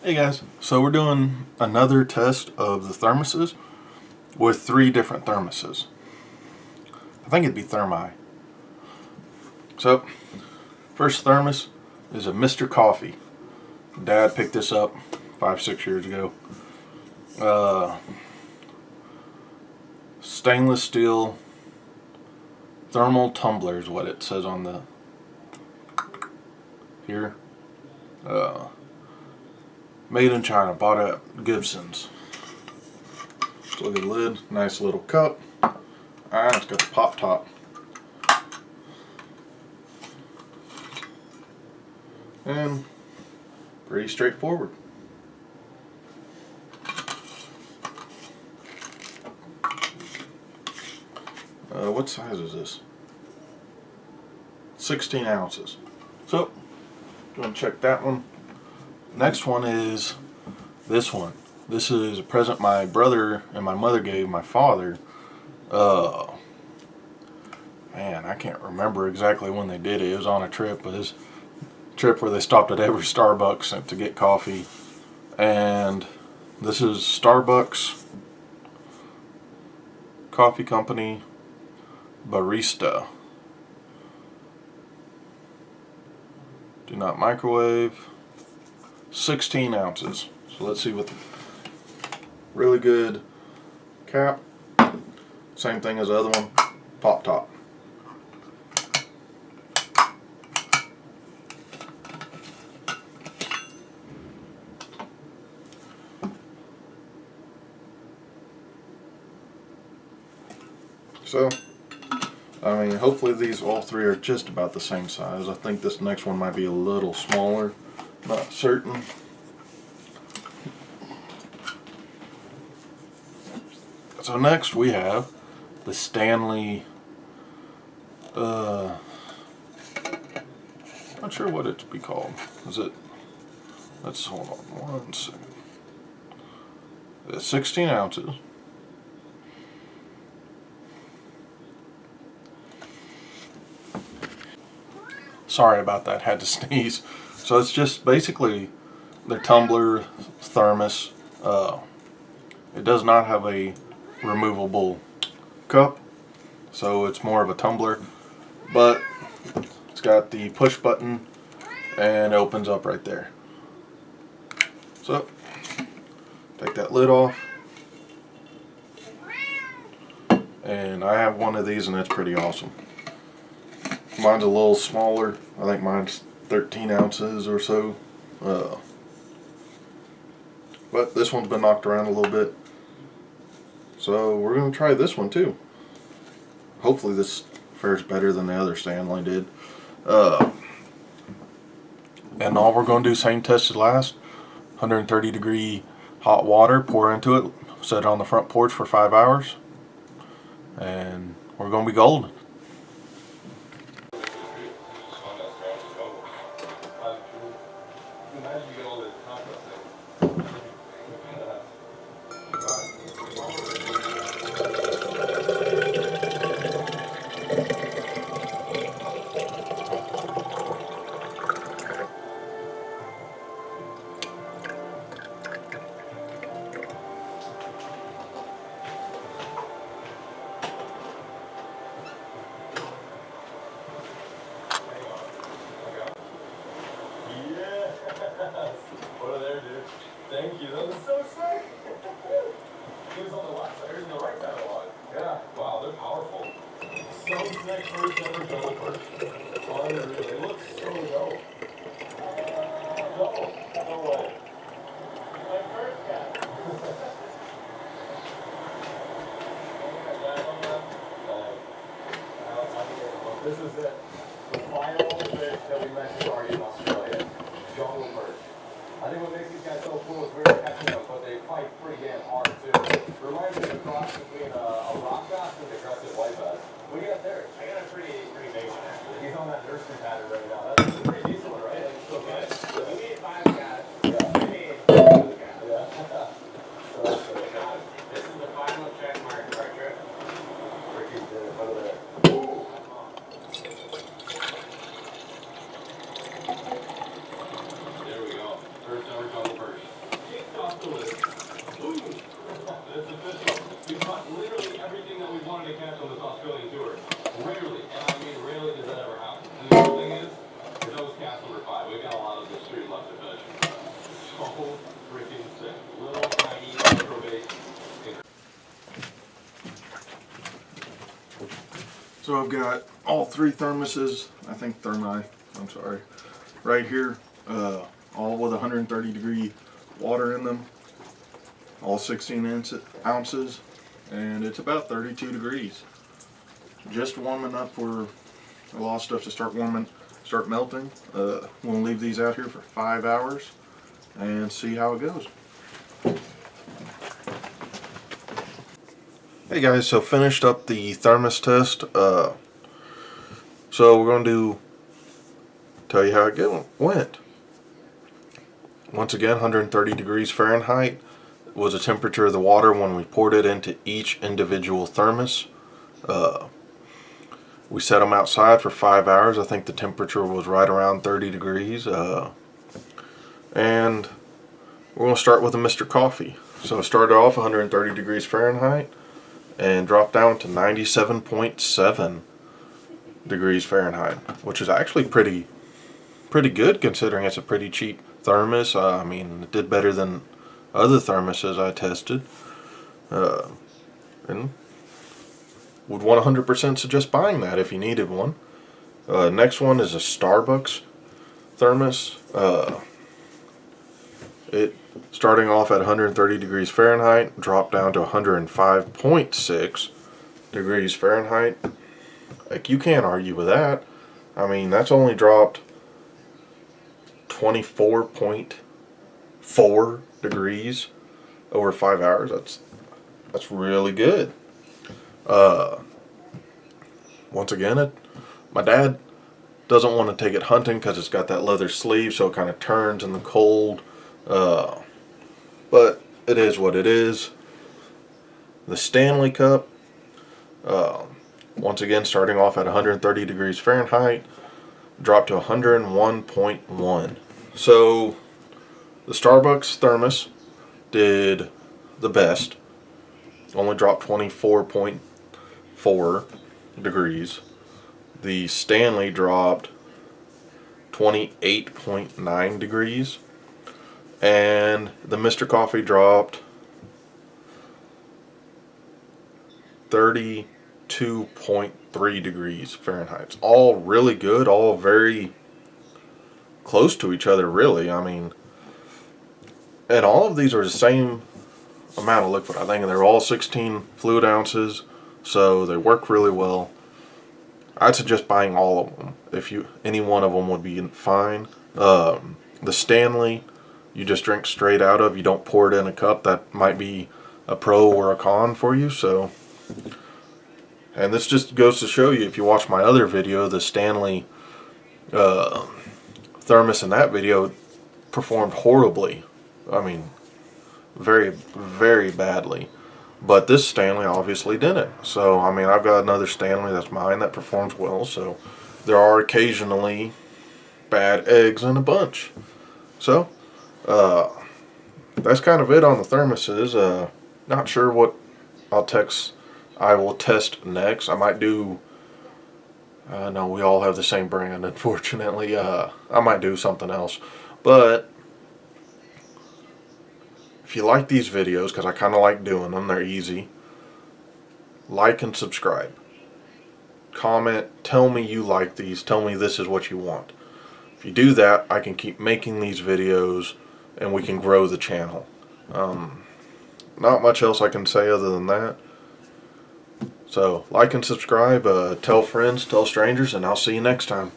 Hey guys, so we're doing another test of the thermoses with 3 different thermoses. I think it'd be thermi. So, first thermos is a Mr. Coffee. Dad picked this up 5-6 years ago. Stainless steel thermal tumbler is what it says on the here. Made in China, bought at Gibson's. Look at the lid, nice little cup. It's got the pop top. And pretty straightforward. What size is this? 16 ounces. So, go and check that one. Next one is this one. This is a present my brother and my mother gave my father. Man, I can't remember exactly when they did it. It was on a trip, but this trip where they stopped at every Starbucks to get coffee. And this is Starbucks Coffee Company Barista. Do not microwave. 16 ounces. So let's see what the really good cap. Same thing as the other one. Pop top. So, I mean, hopefully these all 3 are just about the same size. I think this next one might be a little smaller. Not certain. So next we have the Stanley, not sure what it to be called. Is it, let's hold on 1 second. It's 16 ounces. Sorry about that, had to sneeze. So it's just basically the tumbler thermos. It does not have a removable cup, so it's more of a tumbler, but it's got the push button and it opens up right there. So take that lid off, and I have one of these and it's pretty awesome. Mine's a little smaller. I think mine's 13 ounces or so. But this one's been knocked around a little bit. So we're going to try this one too. Hopefully this fares better than the other Stanley did. And all we're going to do, same test as last. 130 degree hot water, pour into it, set it on the front porch for 5 hours. And we're going to be golden. What are there, dude? Thank you. That was so sick. He was on the left side. He was on the right side a lot. Yeah. Wow, they're powerful. So sick. First ever double first. Unreal. They look so dope. No way. My first cat. This is it. The final fish that we mentioned already in Australia. Jungle perch. I think what makes these guys so cool is we're catching them, but they fight pretty damn hard too. Reminds me of a cross between a rock bass and an aggressive white bass. What do you got there? I got a pretty big one actually. He's on that nursery pattern right now. That's a pretty decent one, right? Like, still good. We made 5 cats. Yeah. We made 2 cats. Yeah. So, this is the final check mark of our trip. Ricky did it. Over there. Ooh. There we go. First ever double first. So I've got all three thermoses, I think thermi, I'm sorry, right here, all with 130 degree water in them, all 16 ounces, and it's about 32 degrees. Just warm enough for a lot of stuff to start melting. We'll leave these out here for 5 hours and see how it goes. Hey guys, so finished up the thermos test. So we're going to tell you how it went. Once again, 130 degrees Fahrenheit was the temperature of the water when we poured it into each individual thermos. We set them outside for 5 hours. I think the temperature was right around 30 degrees. And we're going to start with a Mr. Coffee. So it started off 130 degrees Fahrenheit and dropped down to 97.7 degrees Fahrenheit, which is actually pretty good considering it's a pretty cheap thermos. I mean, it did better than other thermoses I tested, and would 100% suggest buying that if you needed one. Next one is a Starbucks thermos. It starting off at 130 degrees Fahrenheit, dropped down to 105.6 degrees Fahrenheit. Like, you can't argue with that. I mean, that's only dropped 24.4 degrees over 5 hours. That's really good. Once again, my dad doesn't want to take it hunting because it's got that leather sleeve, so it kind of turns in the cold. But it is what it is. The Stanley Cup, once again starting off at 130 degrees Fahrenheit, dropped to 101.1. So the Starbucks thermos did the best, only dropped 24.4 degrees. The Stanley dropped 28.9 degrees. And the Mr. Coffee dropped 32.3 degrees Fahrenheit. It's all really good, all very close to each other, really. I mean, and all of these are the same amount of liquid. I think they're all 16 fluid ounces, so they work really well. I'd suggest buying all of them. Any one of them would be fine. The Stanley, you just drink straight out of. You don't pour it in a cup. That might be a pro or a con for you. So, and this just goes to show you, if you watch my other video, the Stanley thermos in that video performed horribly. I mean, very, very badly. But this Stanley obviously didn't. So, I mean, I've got another Stanley that's mine that performs well. So, there are occasionally bad eggs in a bunch. So, that's kind of it on the thermoses. Not sure what I will test next. I might do, no, we all have the same brand, unfortunately. I might do something else. But if you like these videos, because I kind of like doing them, they're easy, like and subscribe. Comment, tell me you like these, tell me this is what you want. If you do that, I can keep making these videos and we can grow the channel. Not much else I can say other than that. So, like and subscribe, tell friends, tell strangers, and I'll see you next time.